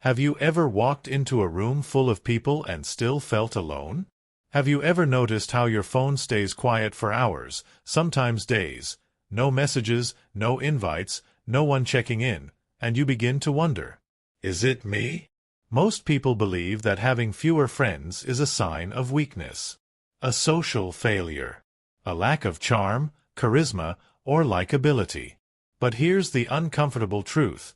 Have you ever walked into a room full of people and still felt alone? Have you ever noticed how your phone stays quiet for hours, sometimes days? No messages, no invites, no one checking in, and you begin to wonder, is it me? Most people believe that having fewer friends is a sign of weakness, a social failure, a lack of charm, charisma, or likability. But here's the uncomfortable truth.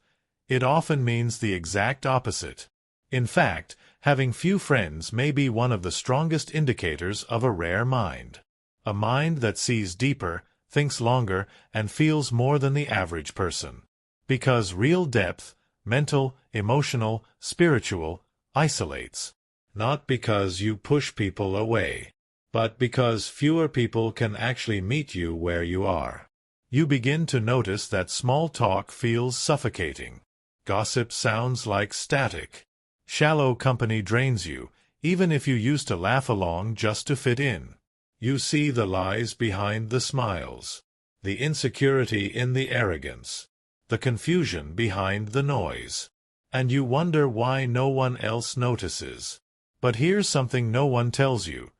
It often means the exact opposite. In fact, having few friends may be one of the strongest indicators of a rare mind. A mind that sees deeper, thinks longer, and feels more than the average person. Because real depth, mental, emotional, spiritual, isolates. Not because you push people away, but because fewer people can actually meet you where you are. You begin to notice that small talk feels suffocating. Gossip sounds like static. Shallow company drains you, even if you used to laugh along just to fit in. You see the lies behind the smiles, the insecurity in the arrogance, the confusion behind the noise. And you wonder why no one else notices. But here's something no one tells you.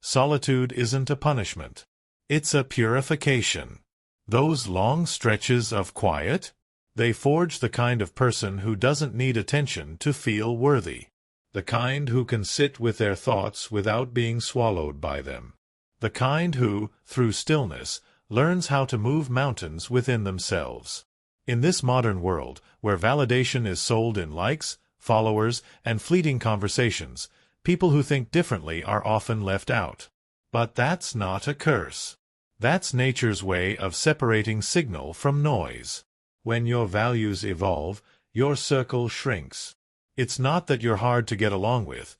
Solitude isn't a punishment. It's a purification. Those long stretches of quiet? They forge the kind of person who doesn't need attention to feel worthy. The kind who can sit with their thoughts without being swallowed by them. The kind who, through stillness, learns how to move mountains within themselves. In this modern world, where validation is sold in likes, followers, and fleeting conversations, people who think differently are often left out. But that's not a curse. That's nature's way of separating signal from noise. When your values evolve, your circle shrinks. It's not that you're hard to get along with.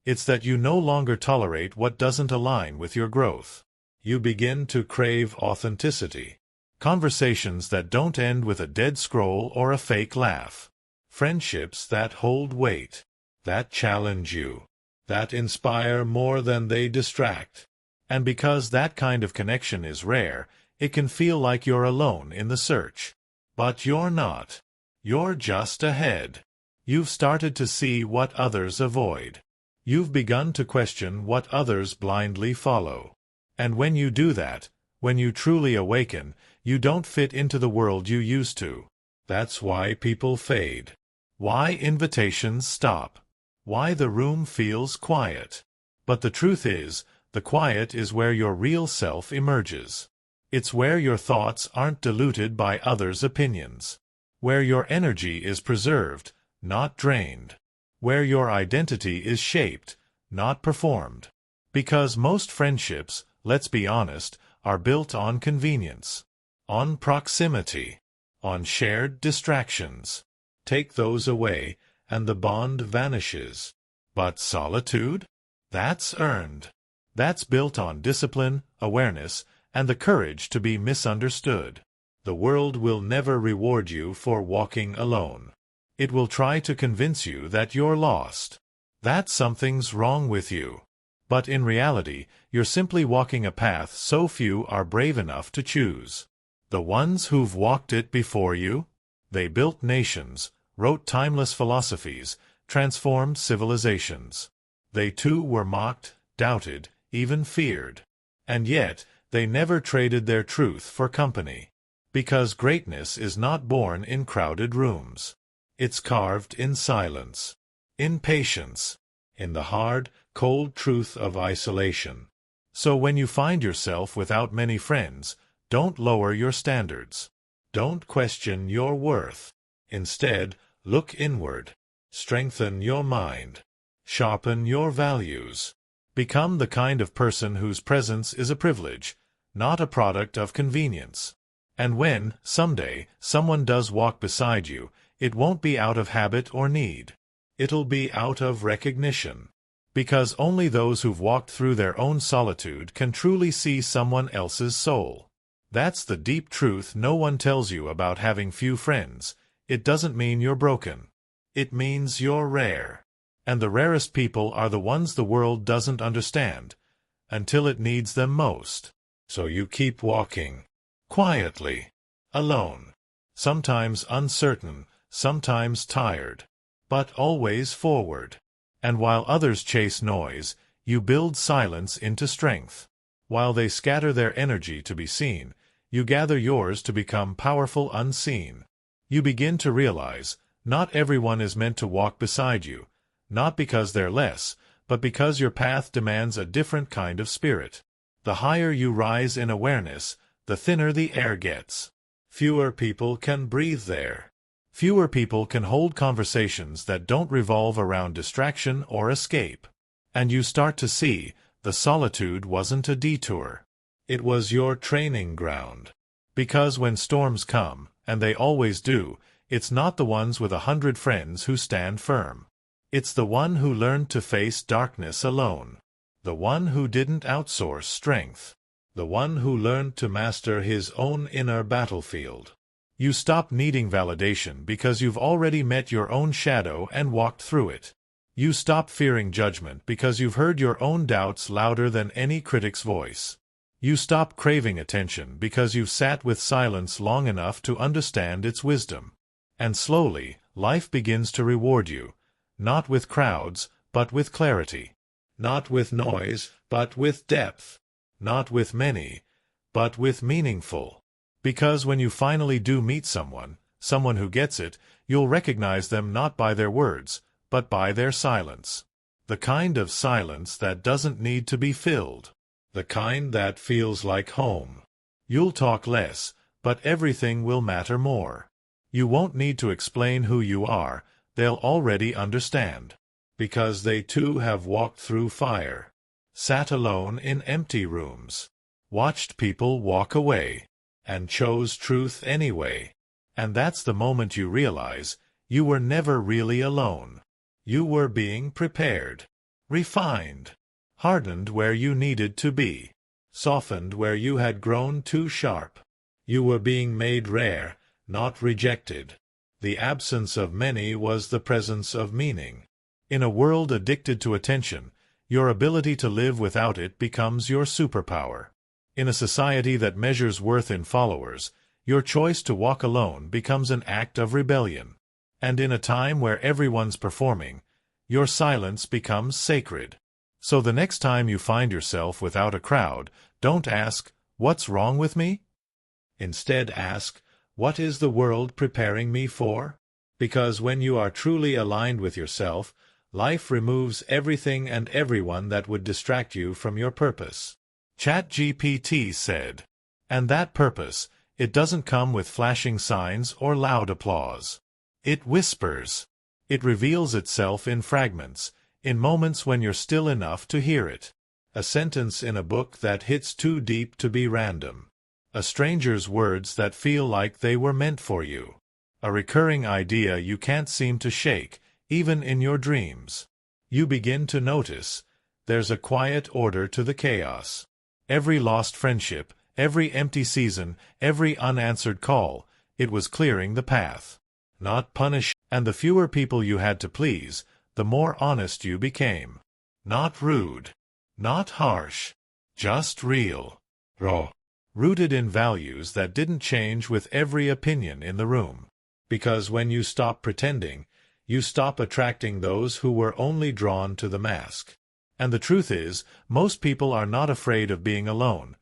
It's that you no longer tolerate what doesn't align with your growth. You begin to crave authenticity. Conversations that don't end with a dead scroll or a fake laugh. Friendships that hold weight. That challenge you. That inspire more than they distract. And because that kind of connection is rare, it can feel like you're alone in the search. But you're not. You're just ahead. You've started to see what others avoid. You've begun to question what others blindly follow. And when you do that, when you truly awaken, you don't fit into the world you used to. That's why people fade. Why invitations stop. Why the room feels quiet. But the truth is, the quiet is where your real self emerges. It's where your thoughts aren't diluted by others' opinions. Where your energy is preserved, not drained. Where your identity is shaped, not performed. Because most friendships, let's be honest, are built on convenience. On proximity. On shared distractions. Take those away, and the bond vanishes. But solitude? That's earned. That's built on discipline, awareness, and the courage to be misunderstood. The world will never reward you for walking alone. It will try to convince you that you're lost, that something's wrong with you. But in reality, you're simply walking a path so few are brave enough to choose. The ones who've walked it before you? They built nations, wrote timeless philosophies, transformed civilizations. They too were mocked, doubted, even feared. And yet, they never traded their truth for company. Because greatness is not born in crowded rooms. It's carved in silence, in patience, in the hard, cold truth of isolation. So when you find yourself without many friends, don't lower your standards. Don't question your worth. Instead, look inward. Strengthen your mind. Sharpen your values. Become the kind of person whose presence is a privilege, not a product of convenience. And when, someday, someone does walk beside you, it won't be out of habit or need. It'll be out of recognition. Because only those who've walked through their own solitude can truly see someone else's soul. That's the deep truth no one tells you about having few friends. It doesn't mean you're broken. It means you're rare. And the rarest people are the ones the world doesn't understand, until it needs them most. So you keep walking. Quietly. Alone. Sometimes uncertain, sometimes tired. but always forward. And while others chase noise, you build silence into strength. While they scatter their energy to be seen, you gather yours to become powerful unseen. You begin to realize, not everyone is meant to walk beside you, not because they're less, but because your path demands a different kind of spirit. The higher you rise in awareness, the thinner the air gets. Fewer people can breathe there. Fewer people can hold conversations that don't revolve around distraction or escape. And you start to see, the solitude wasn't a detour. It was your training ground. Because when storms come, and they always do, it's not the ones with 100 friends who stand firm. It's the one who learned to face darkness alone. The one who didn't outsource strength. The one who learned to master his own inner battlefield. You stop needing validation because you've already met your own shadow and walked through it. You stop fearing judgment because you've heard your own doubts louder than any critic's voice. You stop craving attention because you've sat with silence long enough to understand its wisdom. And slowly, life begins to reward you, not with crowds, but with clarity. Not with noise, but with depth. Not with many, but with meaningful. Because when you finally do meet someone who gets it, you'll recognize them not by their words, but by their silence. The kind of silence that doesn't need to be filled. The kind that feels like home. You'll talk less, but everything will matter more. You won't need to explain who you are, they'll already understand. Because they too have walked through fire. Sat alone in empty rooms. Watched people walk away. And chose truth anyway. And that's the moment you realize, you were never really alone. You were being prepared. Refined. Hardened where you needed to be. Softened where you had grown too sharp. You were being made rare, not rejected. The absence of many was the presence of meaning. In a world addicted to attention, your ability to live without it becomes your superpower. In a society that measures worth in followers, your choice to walk alone becomes an act of rebellion. And in a time where everyone's performing, your silence becomes sacred. So the next time you find yourself without a crowd, don't ask, "What's wrong with me?" Instead ask, "What is the world preparing me for?" Because when you are truly aligned with yourself, life removes everything and everyone that would distract you from your purpose. ChatGPT said. And that purpose, it doesn't come with flashing signs or loud applause. It whispers. It reveals itself in fragments, in moments when you're still enough to hear it. A sentence in a book that hits too deep to be random. A stranger's words that feel like they were meant for you. A recurring idea you can't seem to shake, even in your dreams. You begin to notice, there's a quiet order to the chaos. Every lost friendship, every empty season, every unanswered call, it was clearing the path. Not punish, and the fewer people you had to please, the more honest you became. Not rude. Not harsh. Just real. Raw. Rooted in values that didn't change with every opinion in the room. Because when you stop pretending, you stop attracting those who were only drawn to the mask. And the truth is, most people are not afraid of being alone.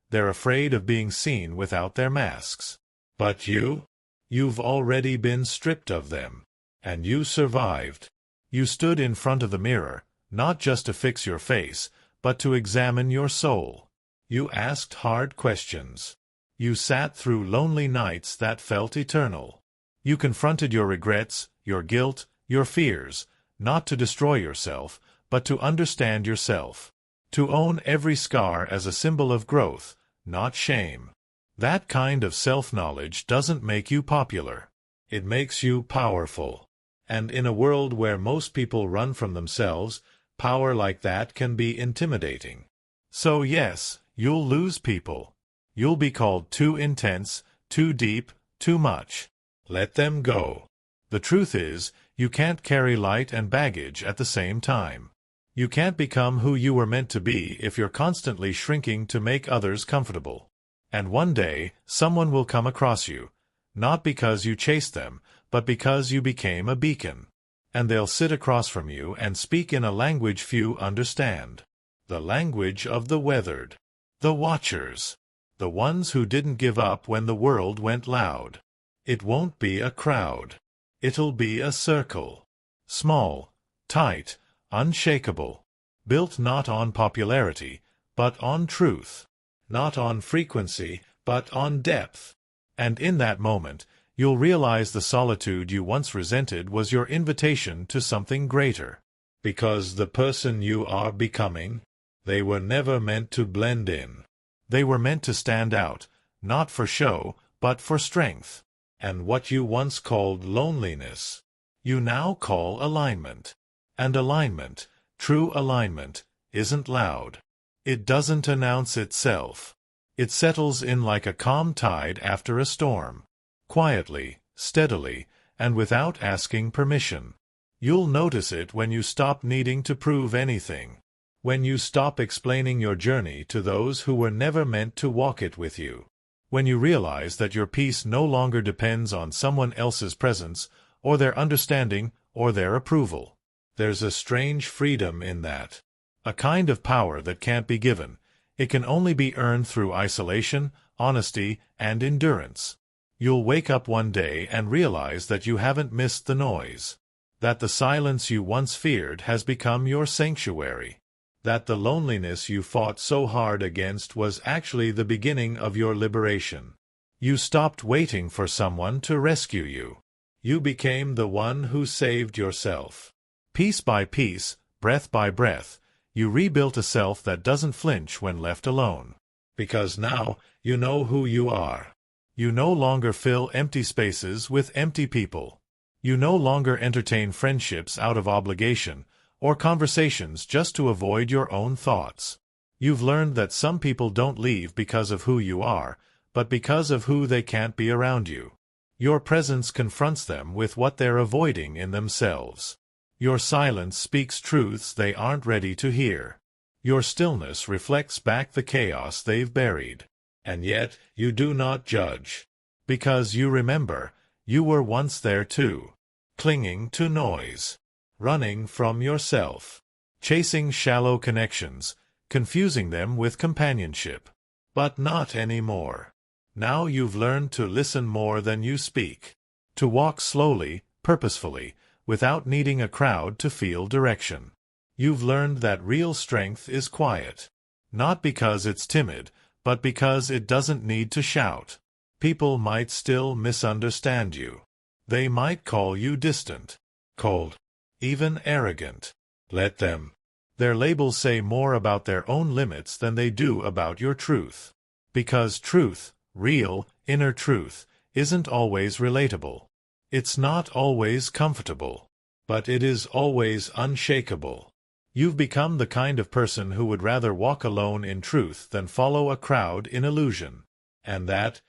They're afraid of being seen without their masks. But you've already been stripped of them. And you survived. You stood in front of the mirror, not just to fix your face, but to examine your soul. You asked hard questions. You sat through lonely nights that felt eternal. You confronted your regrets, your guilt, your fears, not to destroy yourself, but to understand yourself. To own every scar as a symbol of growth, not shame. That kind of self-knowledge doesn't make you popular. It makes you powerful. And in a world where most people run from themselves, power like that can be intimidating. So yes, you'll lose people. You'll be called too intense, too deep, too much. Let them go. The truth is, you can't carry light and baggage at the same time. You can't become who you were meant to be if you're constantly shrinking to make others comfortable. And one day, someone will come across you, not because you chased them, but because you became a beacon. and they'll sit across from you and speak in a language few understand. The language of the weathered. The watchers. The ones who didn't give up when the world went loud. It won't be a crowd. It'll be a circle. Small, tight, unshakable. Built not on popularity, but on truth. Not on frequency, but on depth. And in that moment, you'll realize the solitude you once resented was your invitation to something greater. Because the person you are becoming, they were never meant to blend in. They were meant to stand out, not for show, but for strength. And what you once called loneliness, you now call alignment. And alignment, true alignment, isn't loud. It doesn't announce itself. It settles in like a calm tide after a storm. Quietly, steadily, and without asking permission. You'll notice it when you stop needing to prove anything. When you stop explaining your journey to those who were never meant to walk it with you. When you realize that your peace no longer depends on someone else's presence, or their understanding, or their approval. There's a strange freedom in that. A kind of power that can't be given. It can only be earned through isolation, honesty, and endurance. You'll wake up one day and realize that you haven't missed the noise. That the silence you once feared has become your sanctuary. That the loneliness you fought so hard against was actually the beginning of your liberation. You stopped waiting for someone to rescue you. You became the one who saved yourself. Piece by piece, breath by breath, you rebuilt a self that doesn't flinch when left alone. Because now you know who you are. You no longer fill empty spaces with empty people. You no longer entertain friendships out of obligation, or conversations just to avoid your own thoughts. You've learned that some people don't leave because of who you are, but because of who they can't be around you. Your presence confronts them with what they're avoiding in themselves. Your silence speaks truths they aren't ready to hear. Your stillness reflects back the chaos they've buried. And yet, you do not judge. Because you remember, you were once there too. Clinging to noise. Running from yourself. Chasing shallow connections, confusing them with companionship. But not anymore. Now you've learned to listen more than you speak. To walk slowly, purposefully, without needing a crowd to feel direction. You've learned that real strength is quiet. Not because it's timid, but because it doesn't need to shout. People might still misunderstand you. They might call you distant, cold, even arrogant. Let them. Their labels say more about their own limits than they do about your truth. Because truth, real, inner truth, isn't always relatable. It's not always comfortable. But it is always unshakable. You've become the kind of person who would rather walk alone in truth than follow a crowd in illusion. And that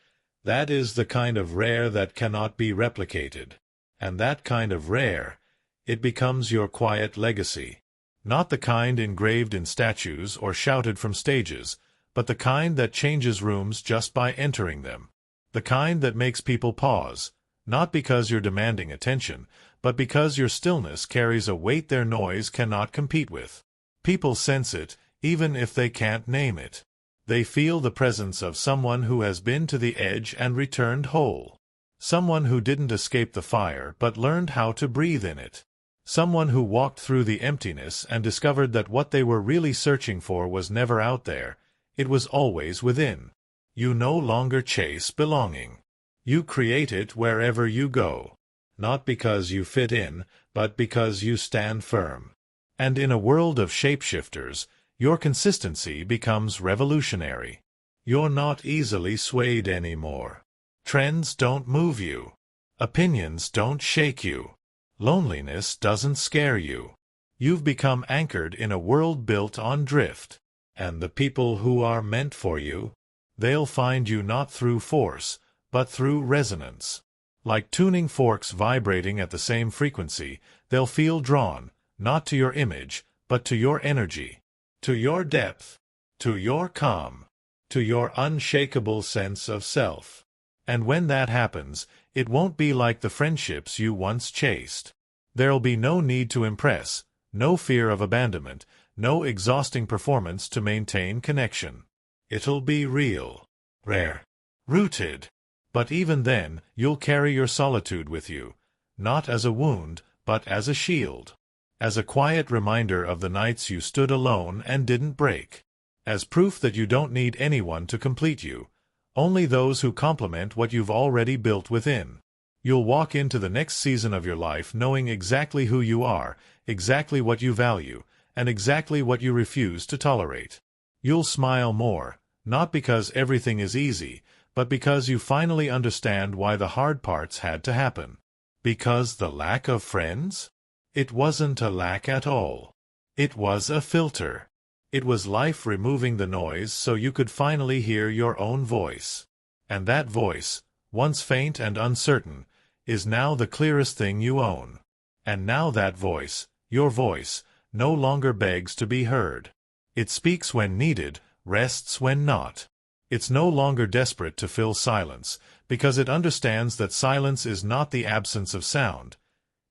is the kind of rare that cannot be replicated. And that kind of rare, it becomes your quiet legacy. Not the kind engraved in statues or shouted from stages, but the kind that changes rooms just by entering them. The kind that makes people pause, not because you're demanding attention, but because your stillness carries a weight their noise cannot compete with. People sense it, even if they can't name it. They feel the presence of someone who has been to the edge and returned whole. Someone who didn't escape the fire but learned how to breathe in it. Someone who walked through the emptiness and discovered that what they were really searching for was never out there, it was always within. You no longer chase belonging. You create it wherever you go. Not because you fit in, but because you stand firm. And in a world of shapeshifters, your consistency becomes revolutionary. You're not easily swayed anymore. Trends don't move you. Opinions don't shake you. Loneliness doesn't scare you. You've become anchored in a world built on drift. And the people who are meant for you, they'll find you not through force, but through resonance. Like tuning forks vibrating at the same frequency, they'll feel drawn, not to your image, but to your energy, to your depth, to your calm, to your unshakable sense of self. And when that happens, it won't be like the friendships you once chased. There'll be no need to impress, no fear of abandonment, no exhausting performance to maintain connection. It'll be real, rare, rooted. But even then, you'll carry your solitude with you, not as a wound, but as a shield. As a quiet reminder of the nights you stood alone and didn't break. As proof that you don't need anyone to complete you, only those who complement what you've already built within. You'll walk into the next season of your life knowing exactly who you are, exactly what you value, and exactly what you refuse to tolerate. You'll smile more, not because everything is easy, but because you finally understand why the hard parts had to happen. Because the lack of friends? It wasn't a lack at all. It was a filter. It was life removing the noise so you could finally hear your own voice. And that voice, once faint and uncertain, is now the clearest thing you own. And now that voice, your voice, no longer begs to be heard. It speaks when needed, rests when not. It's no longer desperate to fill silence, because it understands that silence is not the absence of sound.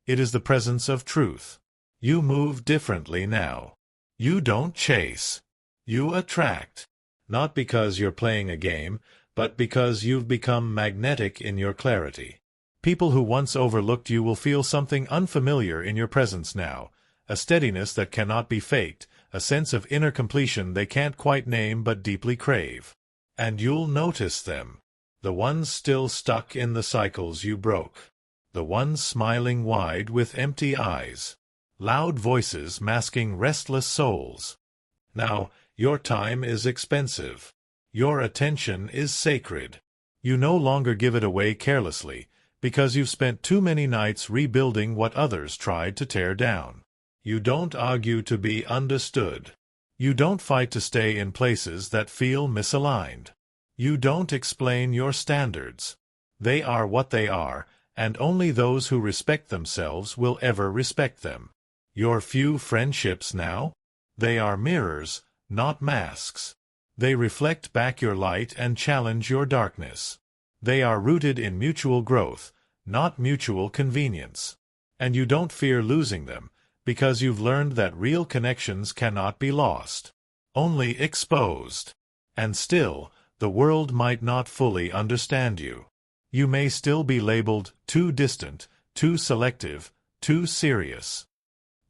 It is the presence of truth. You move differently now. You don't chase. You attract. Not because you're playing a game, but because you've become magnetic in your clarity. People who once overlooked you will feel something unfamiliar in your presence now, a steadiness that cannot be faked, a sense of inner completion they can't quite name but deeply crave. And you'll notice them, the ones still stuck in the cycles you broke, the ones smiling wide with empty eyes, loud voices masking restless souls. Now, your time is expensive. Your attention is sacred. You no longer give it away carelessly, because you've spent too many nights rebuilding what others tried to tear down. You don't argue to be understood. You don't fight to stay in places that feel misaligned. You don't explain your standards. They are what they are, and only those who respect themselves will ever respect them. Your few friendships now? They are mirrors, not masks. They reflect back your light and challenge your darkness. They are rooted in mutual growth, not mutual convenience. And you don't fear losing them, because you've learned that real connections cannot be lost, only exposed. And still, the world might not fully understand you. You may still be labeled too distant, too selective, too serious.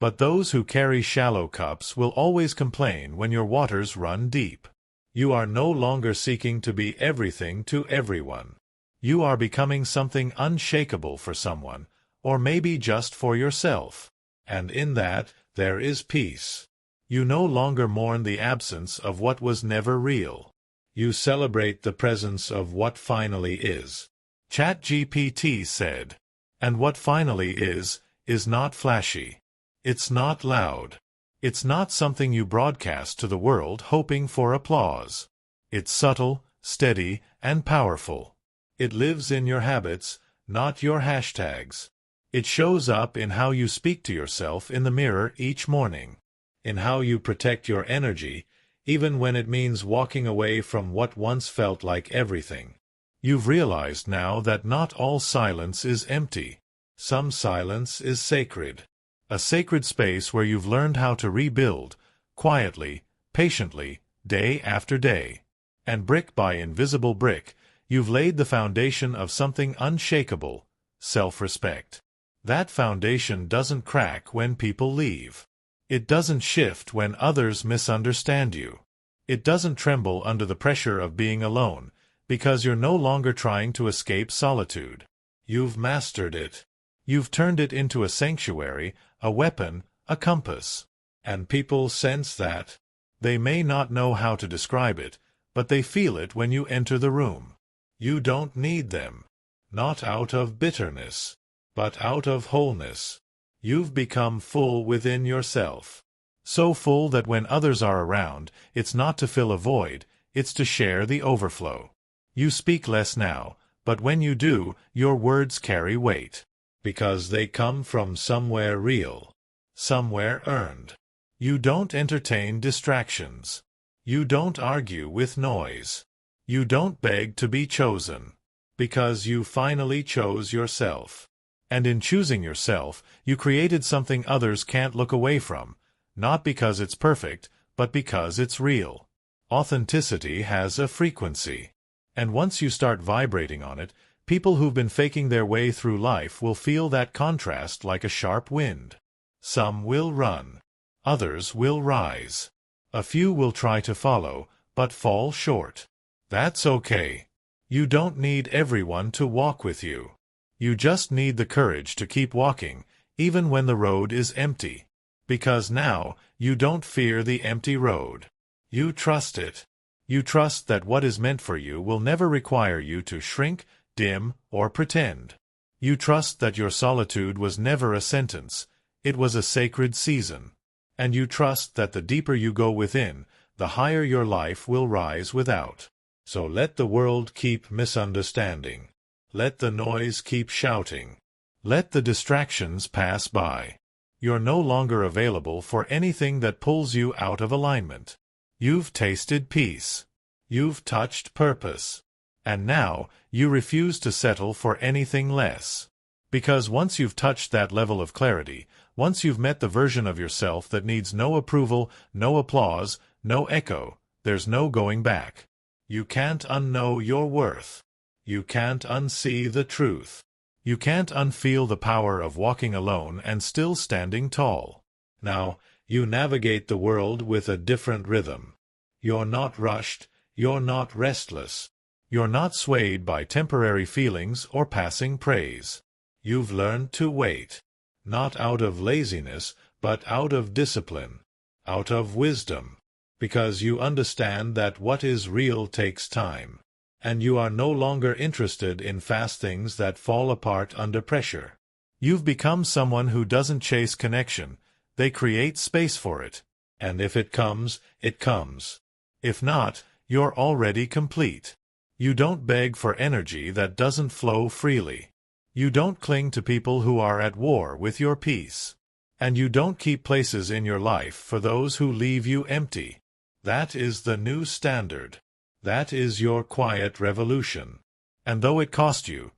But those who carry shallow cups will always complain when your waters run deep. You are no longer seeking to be everything to everyone. You are becoming something unshakable for someone, or maybe just for yourself. And in that, there is peace. You no longer mourn the absence of what was never real. You celebrate the presence of what finally is. ChatGPT said. And what finally is not flashy. It's not loud. It's not something you broadcast to the world hoping for applause. It's subtle, steady, and powerful. It lives in your habits, not your hashtags. It shows up in how you speak to yourself in the mirror each morning, in how you protect your energy, even when it means walking away from what once felt like everything. You've realized now that not all silence is empty. Some silence is sacred. A sacred space where you've learned how to rebuild, quietly, patiently, day after day. And brick by invisible brick, you've laid the foundation of something unshakable, self-respect. That foundation doesn't crack when people leave. It doesn't shift when others misunderstand you. It doesn't tremble under the pressure of being alone, because you're no longer trying to escape solitude. You've mastered it. You've turned it into a sanctuary, a weapon, a compass. And people sense that. They may not know how to describe it, but they feel it when you enter the room. You don't need them. Not out of bitterness, but out of wholeness. You've become full within yourself. So full that when others are around, it's not to fill a void, it's to share the overflow. You speak less now, but when you do, your words carry weight. Because they come from somewhere real, somewhere earned. You don't entertain distractions. You don't argue with noise. You don't beg to be chosen. Because you finally chose yourself. And in choosing yourself, you created something others can't look away from, not because it's perfect, but because it's real. Authenticity has a frequency. And once you start vibrating on it, people who've been faking their way through life will feel that contrast like a sharp wind. Some will run. Others will rise. A few will try to follow, but fall short. That's okay. You don't need everyone to walk with you. You just need the courage to keep walking, even when the road is empty. Because now, you don't fear the empty road. You trust it. You trust that what is meant for you will never require you to shrink, dim, or pretend. You trust that your solitude was never a sentence, it was a sacred season. And you trust that the deeper you go within, the higher your life will rise without. So let the world keep misunderstanding. Let the noise keep shouting. Let the distractions pass by. You're no longer available for anything that pulls you out of alignment. You've tasted peace. You've touched purpose. And now, you refuse to settle for anything less. Because once you've touched that level of clarity, once you've met the version of yourself that needs no approval, no applause, no echo, there's no going back. You can't unknow your worth. You can't unsee the truth. You can't unfeel the power of walking alone and still standing tall. Now, you navigate the world with a different rhythm. You're not rushed, you're not restless. You're not swayed by temporary feelings or passing praise. You've learned to wait. Not out of laziness, but out of discipline. Out of wisdom. Because you understand that what is real takes time. And you are no longer interested in fast things that fall apart under pressure. You've become someone who doesn't chase connection, they create space for it. And if it comes, it comes. If not, you're already complete. You don't beg for energy that doesn't flow freely. You don't cling to people who are at war with your peace. And you don't keep places in your life for those who leave you empty. That is the new standard. That is your quiet revolution. And though it cost you,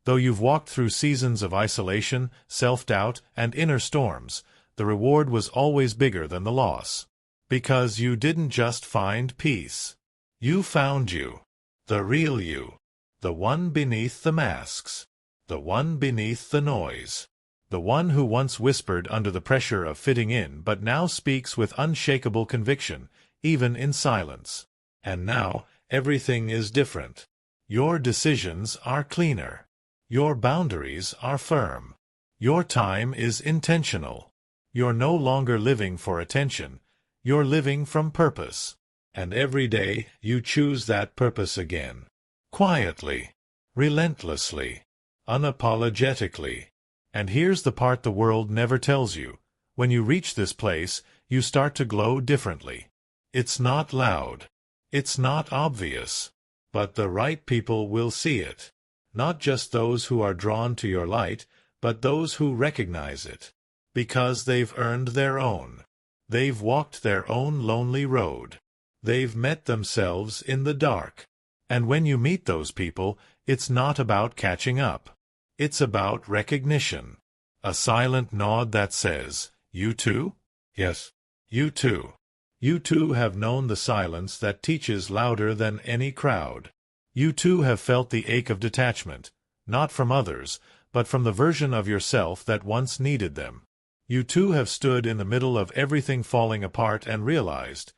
though you've walked through seasons of isolation, self-doubt, and inner storms, the reward was always bigger than the loss. Because you didn't just find peace. You found you. The real you. The one beneath the masks. The one beneath the noise. The one who once whispered under the pressure of fitting in but now speaks with unshakable conviction, even in silence. And now, everything is different. Your decisions are cleaner. Your boundaries are firm. Your time is intentional. You're no longer living for attention. You're living from purpose. And every day, you choose that purpose again. Quietly. Relentlessly. Unapologetically. And here's the part the world never tells you. When you reach this place, you start to glow differently. It's not loud. It's not obvious. But the right people will see it. Not just those who are drawn to your light, but those who recognize it. Because they've earned their own. They've walked their own lonely road. They've met themselves in the dark. And when you meet those people, it's not about catching up. It's about recognition. A silent nod that says, "You too?" Yes, you too. You too have known the silence that teaches louder than any crowd. You too have felt the ache of detachment, not from others, but from the version of yourself that once needed them. You too have stood in the middle of everything falling apart and realized,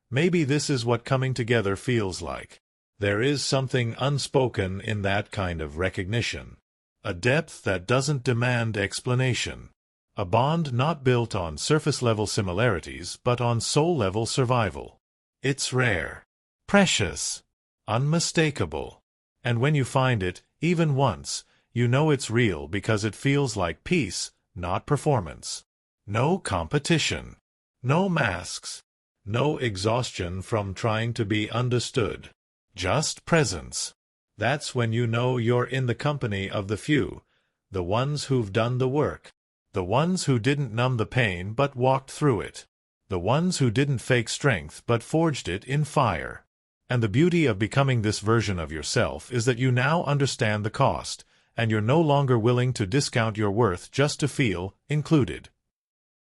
maybe this is what coming together feels like. There is something unspoken in that kind of recognition. A depth that doesn't demand explanation. A bond not built on surface-level similarities, but on soul-level survival. It's rare. Precious. Unmistakable. And when you find it, even once, you know it's real because it feels like peace, not performance. No competition. No masks. No exhaustion from trying to be understood. Just presence. That's when you know you're in the company of the few, the ones who've done the work. The ones who didn't numb the pain but walked through it. The ones who didn't fake strength but forged it in fire. And the beauty of becoming this version of yourself is that you now understand the cost, and you're no longer willing to discount your worth just to feel included.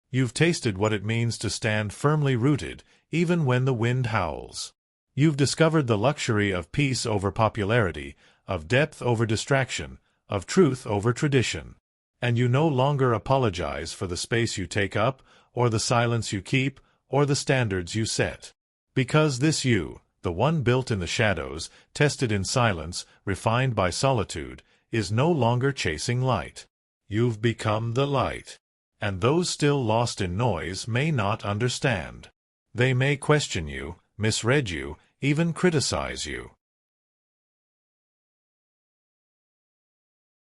You've tasted what it means to stand firmly rooted, even when the wind howls. You've discovered the luxury of peace over popularity, of depth over distraction, of truth over tradition. And you no longer apologize for the space you take up, or the silence you keep, or the standards you set. Because this you, the one built in the shadows, tested in silence, refined by solitude, is no longer chasing light. You've become the light. And those still lost in noise may not understand. They may question you, misread you, even criticize you.